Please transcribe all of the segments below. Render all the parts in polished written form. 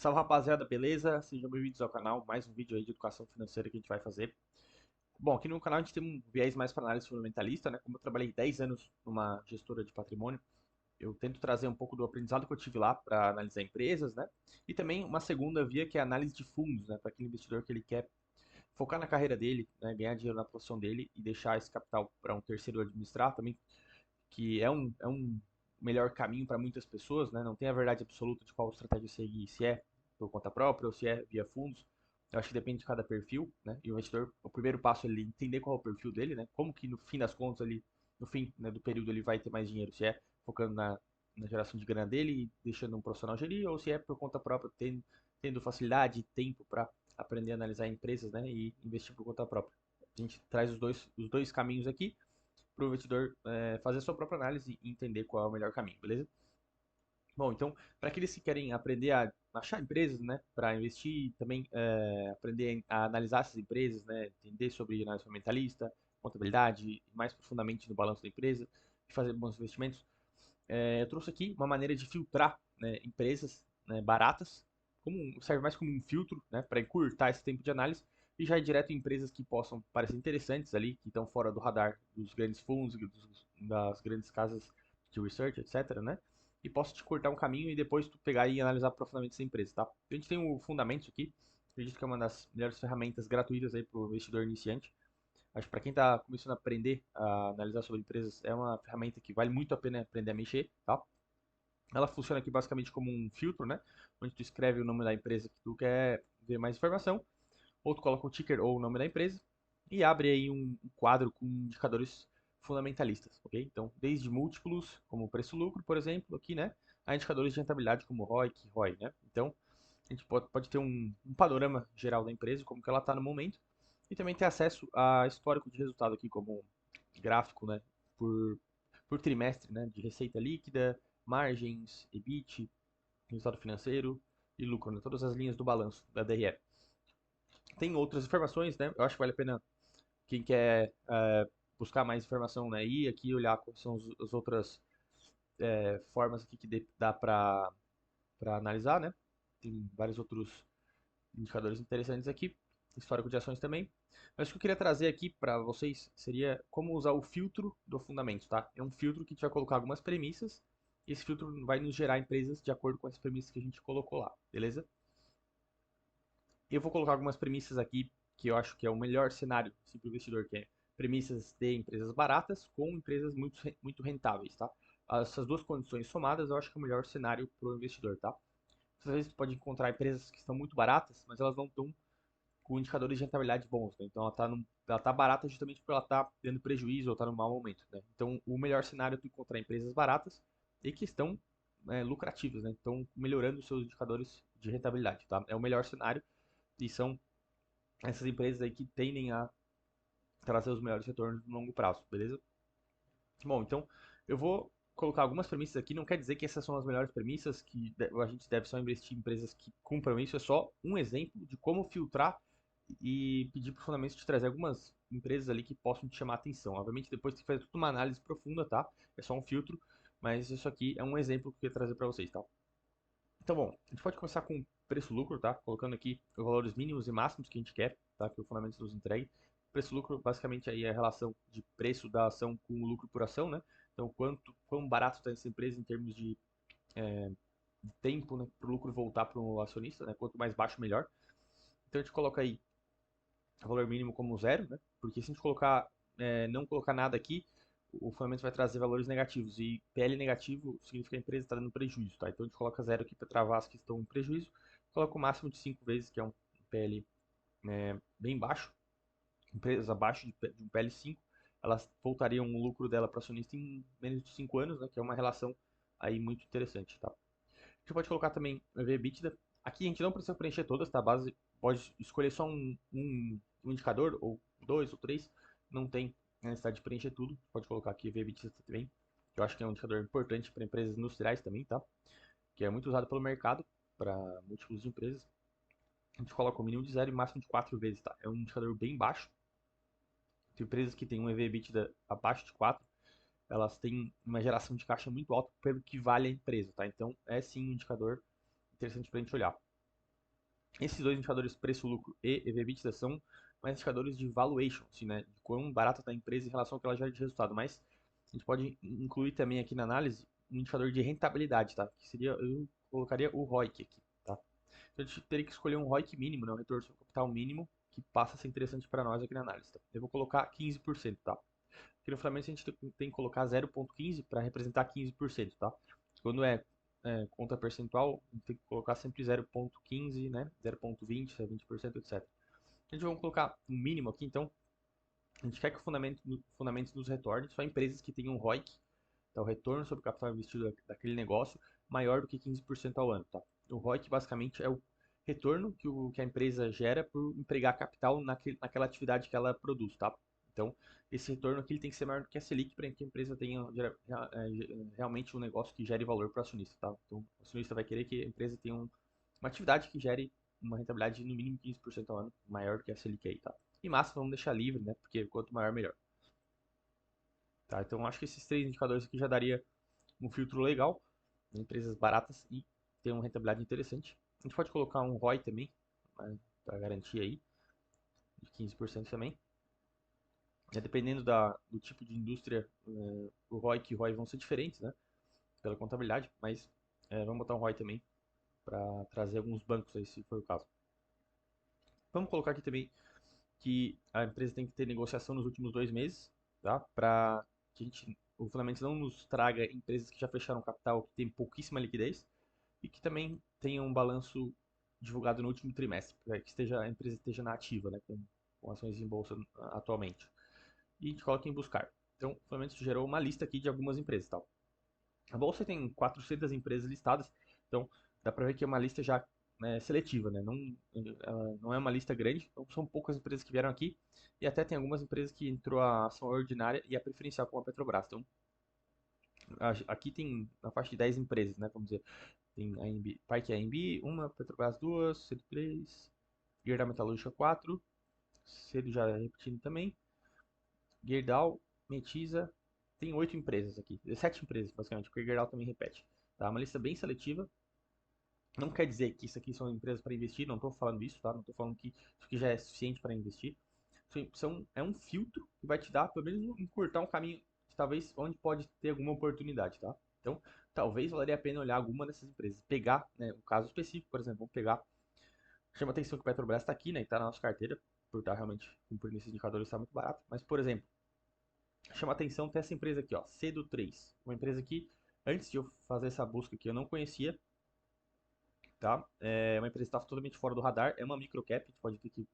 Salve rapaziada, beleza? Sejam bem-vindos ao canal, mais um vídeo aí de educação financeira que a gente vai fazer. Bom, aqui no canal a gente tem um viés mais para análise fundamentalista, né? Como eu trabalhei 10 anos numa gestora de patrimônio, eu tento trazer um pouco do aprendizado que eu tive lá para analisar empresas, né? E também uma segunda via que é a análise de fundos, né? Para aquele investidor que ele quer focar na carreira dele, né? Ganhar dinheiro na profissão dele e deixar esse capital para um terceiro administrar também, que é um melhor caminho para muitas pessoas, né? Não tem a verdade absoluta de qual estratégia seguir, se é por conta própria ou se é via fundos. Eu acho que depende de cada perfil, né? E o investidor, o primeiro passo é ele entender qual é o perfil dele, né? Como que no fim das contas ali, no fim, né, do período ele vai ter mais dinheiro, se é focando na geração de grana dele e deixando um profissional gerir, ou se é por conta própria, tendo facilidade e tempo para aprender a analisar empresas, né? E investir por conta própria. A gente traz os dois caminhos aqui para o investidor fazer a sua própria análise e entender qual é o melhor caminho, beleza? Bom, então, para aqueles que querem aprender a achar empresas, né, para investir, também aprender a analisar essas empresas, né, entender sobre análise fundamentalista, contabilidade, mais profundamente no balanço da empresa, e fazer bons investimentos, eu trouxe aqui uma maneira de filtrar, né, empresas, né, baratas, serve mais como um filtro, né, para encurtar esse tempo de análise e já ir direto em empresas que possam parecer interessantes ali, que estão fora do radar dos grandes fundos, das grandes casas de research, etc, né? E posso te cortar um caminho e depois tu pegar e analisar profundamente essa empresa, tá? A gente tem o Fundamentos aqui, acredito que é uma das melhores ferramentas gratuitas aí para o investidor iniciante. Acho que para quem está começando a aprender a analisar sobre empresas, é uma ferramenta que vale muito a pena aprender a mexer, tá? Ela funciona aqui basicamente como um filtro, né? Onde tu escreve o nome da empresa que tu quer ver mais informação, ou tu coloca o ticker ou o nome da empresa e abre aí um quadro com indicadores fundamentalistas, ok? Então, desde múltiplos, como preço-lucro, por exemplo, aqui, né? A indicadores de rentabilidade como ROIC, ROI, né? Então, a gente pode ter um panorama geral da empresa, como que ela está no momento, e também ter acesso a histórico de resultado aqui, como gráfico, né? Por, por trimestre, né? De receita líquida, margens, EBIT, resultado financeiro e lucro, né? Todas as linhas do balanço da DRE. Tem outras informações, né? Eu acho que vale a pena quem quer buscar mais informação, né? Ir aqui olhar quais são as outras formas aqui que dá para analisar, né? Tem vários outros indicadores interessantes aqui, histórico de ações também. Mas o que eu queria trazer aqui para vocês seria como usar o filtro do fundamento, tá? É um filtro que a gente vai colocar algumas premissas e esse filtro vai nos gerar empresas de acordo com as premissas que a gente colocou lá, beleza? Eu vou colocar algumas premissas aqui que eu acho que é o melhor cenário assim, para o investidor, que é premissas de empresas baratas com empresas muito rentáveis, tá? Essas duas condições somadas, eu acho que é o melhor cenário para o investidor, tá? Às vezes você pode encontrar empresas que estão muito baratas, mas elas não estão com indicadores de rentabilidade bons, né? Então ela tá barata justamente porque ela está tendo prejuízo ou está no mau momento, né? Então o melhor cenário é tu encontrar empresas baratas e que estão lucrativas, né? Estão melhorando os seus indicadores de rentabilidade, tá? É o melhor cenário e são essas empresas aí que tendem a trazer os melhores retornos no longo prazo, beleza? Bom, então eu vou colocar algumas premissas aqui, não quer dizer que essas são as melhores premissas, que a gente deve só investir em empresas que cumpram isso, é só um exemplo de como filtrar e pedir para o fundamento te trazer algumas empresas ali que possam te chamar a atenção. Obviamente depois tem que fazer toda uma análise profunda, tá? É só um filtro, mas isso aqui é um exemplo que eu queria trazer para vocês, tá? Então, bom, a gente pode começar com preço-lucro, tá? Colocando aqui os valores mínimos e máximos que a gente quer, tá? Que o Fundamentos nos entregue. Preço-lucro, basicamente, aí é a relação de preço da ação com o lucro por ação, né? Então, quão barato está essa empresa em termos de tempo, né? Para o lucro voltar para o acionista, né? Quanto mais baixo, melhor. Então, a gente coloca aí o valor mínimo como zero, né? Porque se a gente não colocar nada aqui, o fundamento vai trazer valores negativos. E PL negativo significa que a empresa está dando prejuízo, tá? Então a gente coloca zero aqui para travar as que estão em prejuízo. Coloca o máximo de 5 vezes, que é um PL bem baixo. Empresas abaixo de um PL 5, elas voltariam o lucro dela para o acionista em menos de 5 anos, né? Que é uma relação aí muito interessante, tá? A gente pode colocar também o EV/EBITDA. Aqui a gente não precisa preencher todas, tá? A base pode escolher só um indicador, ou dois, ou três. Não tem necessidade de preencher tudo. Pode colocar aqui EV/EBITDA também, que eu acho que é um indicador importante para empresas industriais também, tá? Que é muito usado pelo mercado para múltiplos de empresas. A gente coloca o mínimo de zero e máximo de 4 vezes, tá? É um indicador bem baixo. Tem empresas que têm um EV/EBITDA abaixo de 4, elas têm uma geração de caixa muito alta pelo que vale a empresa, tá? Então é sim um indicador interessante para a gente olhar. Esses dois indicadores, preço-lucro e EV/EBITDA, são mais indicadores de valuation, assim, né? De quão barata está a empresa em relação ao que ela gera de resultado. Mas a gente pode incluir também aqui na análise um indicador de rentabilidade, tá? Que seria, eu colocaria o ROIC aqui, tá? Então a gente teria que escolher um ROIC mínimo, né? Um retorno sobre capital mínimo, que passa a ser interessante para nós aqui na análise, tá? Eu vou colocar 15%, tá? Aqui no Flamengo a gente tem que colocar 0,15 para representar 15%, tá? Quando é conta percentual, a gente tem que colocar sempre 0,15, né? 0,20, 20%, etc. A gente vai colocar um mínimo aqui, então. A gente quer que o fundamento nos retorne só empresas que tenham um ROIC, então o retorno sobre o capital investido daquele negócio, maior do que 15% ao ano, tá? O ROIC basicamente é o retorno que a empresa gera por empregar capital naquela atividade que ela produz, tá? Então, esse retorno aqui ele tem que ser maior do que a Selic para que a empresa tenha realmente um negócio que gere valor para o acionista, tá? Então, o acionista vai querer que a empresa tenha uma atividade que gere uma rentabilidade de no mínimo 15% ao ano, maior do que a Selic aí, tá? E máximo vamos deixar livre, né? Porque quanto maior, melhor. Tá? Então, acho que esses três indicadores aqui já daria um filtro legal, em empresas baratas e tem uma rentabilidade interessante. A gente pode colocar um ROI também, né, para garantir aí, de 15% também. Dependendo do tipo de indústria, o ROIC e o ROI vão ser diferentes, né? Pela contabilidade, mas vamos botar um ROI também para trazer alguns bancos aí, se for o caso. Vamos colocar aqui também que a empresa tem que ter negociação nos últimos 2 meses, tá? Para que o Fundamentos não nos traga empresas que já fecharam capital, que tem pouquíssima liquidez, e que também tenha um balanço divulgado no último trimestre, para que a empresa esteja na ativa, né, com ações em bolsa atualmente. E a gente coloca em buscar. Então, o Fundamentos gerou uma lista aqui de algumas empresas, tal. A bolsa tem 400 empresas listadas, então dá para ver que é uma lista já, né, seletiva, né? Não, não é uma lista grande, então são poucas empresas que vieram aqui e até tem algumas empresas que entrou a ação ordinária e a preferencial como a Petrobras. Então aqui tem na faixa de 10 empresas, né? Vamos dizer, tem a AMB, Parque AMB, uma, Petrobras duas, Cedo 3, Gerdau Metalúrgica 4, Cedo já repetindo também, Gerdau, Metisa, tem 8 empresas aqui, 7 empresas basicamente, porque Gerdau também repete. Tá? Uma lista bem seletiva. Não quer dizer que isso aqui são empresas para investir, não estou falando isso, tá? Não estou falando que isso aqui já é suficiente para investir. É um filtro que vai te dar, pelo menos, encurtar um caminho, talvez, onde pode ter alguma oportunidade, tá? Então, talvez valeria a pena olhar alguma dessas empresas. Pegar, né, um caso específico, por exemplo, vamos pegar. Chama atenção que o Petrobras está aqui, né? Está na nossa carteira, por estar realmente cumprindo esses indicadores, está muito barato. Mas, por exemplo, chama atenção ter essa empresa aqui, ó, Cedo 3. Uma empresa que, antes de eu fazer essa busca aqui, eu não conhecia, tá? É uma empresa que está totalmente fora do radar, é uma microcap, a gente pode ter que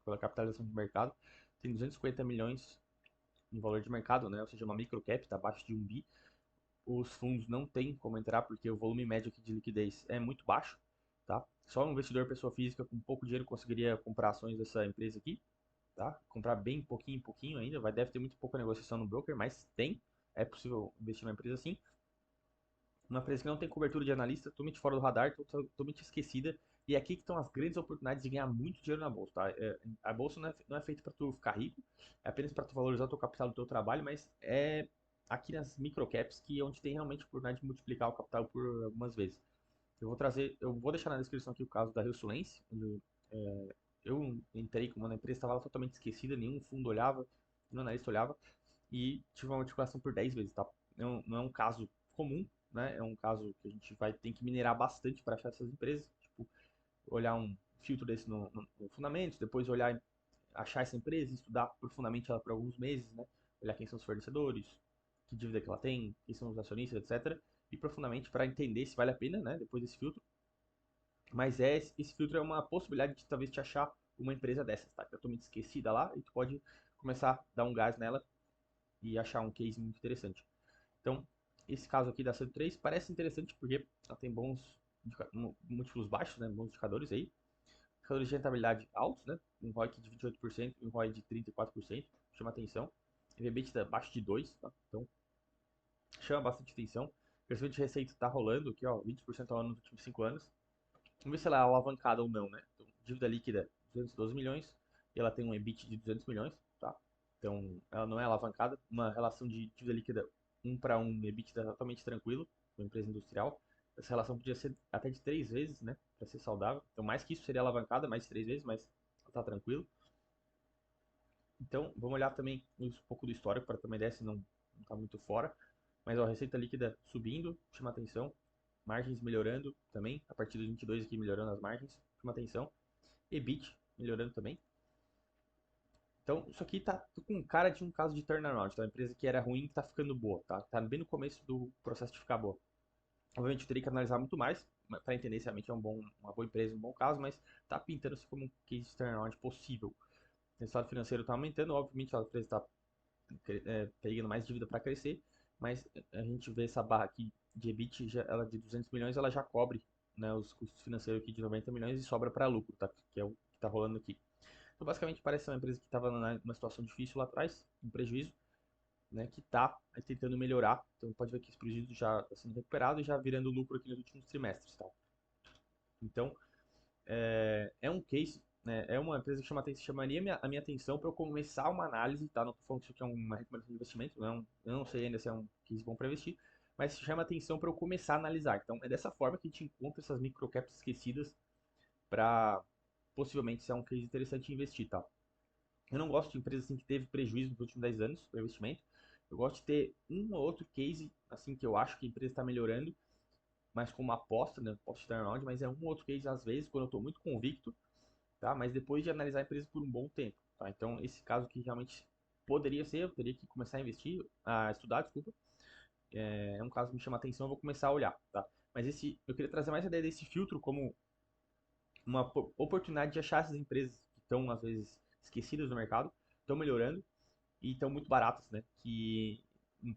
pela capitalização de mercado, tem 250 milhões em valor de mercado, né? Ou seja, uma microcap, está abaixo de 1 bi. Os fundos não têm como entrar porque o volume médio aqui de liquidez é muito baixo, tá? Só um investidor pessoa física com pouco dinheiro conseguiria comprar ações dessa empresa aqui, tá? Comprar bem pouquinho em pouquinho ainda, deve ter muito pouca negociação no broker, mas é possível investir numa empresa assim. Uma empresa que não tem cobertura de analista, totalmente fora do radar, totalmente esquecida. E é aqui que estão as grandes oportunidades de ganhar muito dinheiro na bolsa, tá? A bolsa não é feita para tu ficar rico, é apenas para tu valorizar o teu capital do teu trabalho, mas é aqui nas microcaps que é onde tem realmente a oportunidade de multiplicar o capital por algumas vezes. Eu vou deixar na descrição aqui o caso da Rio Sulense, onde eu entrei com uma empresa, estava totalmente esquecida, nenhum fundo olhava, nenhum analista olhava, e tive uma multiplicação por 10 vezes, tá? Não é um caso comum, né? É um caso que a gente vai ter que minerar bastante para achar essas empresas. Tipo, olhar um filtro desse no Fundamentos, depois olhar, achar essa empresa, estudar profundamente ela por alguns meses, né? Olhar quem são os fornecedores, que dívida que ela tem, quem são os acionistas, etc. E profundamente para entender se vale a pena, né? Depois desse filtro. Mas esse filtro é uma possibilidade de talvez te achar uma empresa dessas, tá? Que é totalmente esquecida lá e tu pode começar a dar um gás nela e achar um case muito interessante. Então, esse caso aqui da C3 parece interessante porque ela tem bons múltiplos baixos, né, bons indicadores aí. Indicadores de rentabilidade altos, né, um ROIC de 28% e um ROI de 34%, chama atenção. EBITDA abaixo de 2, tá? Então chama bastante atenção. O crescimento de receita está rolando aqui, ó, 20% ao ano nos últimos 5 anos. Vamos ver se ela é alavancada ou não, né? Então, dívida líquida 212 milhões e ela tem um EBIT de 200 milhões, tá? Então, ela não é alavancada, uma relação de dívida líquida 1 para 1 EBITDA totalmente tranquilo, uma empresa industrial. essa relação podia ser até de 3 vezes, né? Para ser saudável. Então, mais que isso seria alavancada, mais de 3 vezes, mas tá tranquilo. Então, vamos olhar também um pouco do histórico para ter uma ideia se não tá muito fora. Mas ó, receita líquida subindo, chama atenção. Margens melhorando também, a partir do 22 aqui melhorando as margens, chama atenção. EBIT melhorando também. Então, isso aqui tá com cara de um caso de turnaround, tá? Uma empresa que era ruim que tá ficando boa, tá? Tá bem no começo do processo de ficar boa. Obviamente, eu teria que analisar muito mais para entender se realmente é uma boa empresa, um bom caso, mas tá pintando-se como um case de turnaround possível. O resultado financeiro tá aumentando, obviamente a empresa está pegando mais dívida para crescer, mas a gente vê essa barra aqui de EBIT, ela de 200 milhões, ela já cobre, né, os custos financeiros aqui de 90 milhões e sobra para lucro, tá? Que é o que está rolando aqui. Então, basicamente, parece ser uma empresa que estava numa situação difícil lá atrás, um prejuízo, né, que está tentando melhorar. Então, pode ver que esse prejuízo já está sendo recuperado e já virando lucro aqui nos últimos trimestres, tá? Então, é um case, né, é uma empresa que chamaria a minha atenção para eu começar uma análise, tá? Não estou falando que isso aqui é uma recomendação de investimento, eu não sei ainda se é um case bom para investir, mas chama atenção para eu começar a analisar. Então, é dessa forma que a gente encontra essas microcaps esquecidas para possivelmente ser um case interessante de investir, tá? Eu não gosto de empresa assim que teve prejuízo nos últimos 10 anos para investimento. Eu gosto de ter um ou outro case assim que eu acho que a empresa está melhorando, mas como aposta, né? Posso estar onde, mas é um ou outro case às vezes quando eu estou muito convicto, tá? Mas depois de analisar a empresa por um bom tempo, tá? Então esse caso que realmente poderia ser, eu teria que começar a investir, a estudar, desculpa. É um caso que me chama a atenção, eu vou começar a olhar, tá? Mas eu queria trazer mais a ideia desse filtro como uma oportunidade de achar essas empresas que estão às vezes esquecidas no mercado, estão melhorando e estão muito baratas, né? Que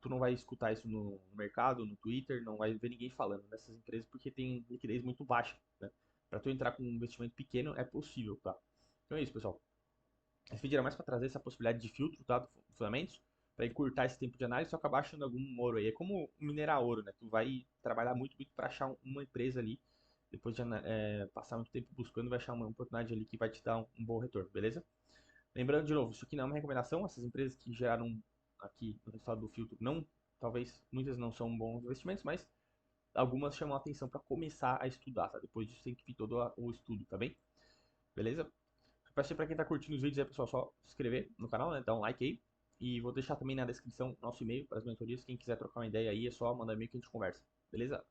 tu não vai escutar isso no mercado, no Twitter, não vai ver ninguém falando dessas empresas porque tem liquidez muito baixa, né? Para tu entrar com um investimento pequeno é possível, tá? Então é isso, pessoal. Esse vídeo era mais para trazer essa possibilidade de filtro, tá? Do fundamentos, para encurtar esse tempo de análise, só acabar achando algum ouro aí. É como minerar ouro, né? Tu vai trabalhar muito, muito para achar uma empresa ali, depois de passar muito tempo buscando, vai achar uma oportunidade ali que vai te dar um bom retorno, beleza? Lembrando de novo, isso aqui não é uma recomendação, essas empresas que geraram aqui no resultado do filtro, não, talvez muitas não são bons investimentos, mas algumas chamam a atenção para começar a estudar, tá? Depois disso tem que vir todo o estudo, tá bem? Beleza? Peço para quem tá curtindo os vídeos aí, pessoal, só se inscrever no canal, né? Dar um like aí. E vou deixar também na descrição nosso e-mail para as mentorias. Quem quiser trocar uma ideia aí, é só mandar e-mail que a gente conversa. Beleza?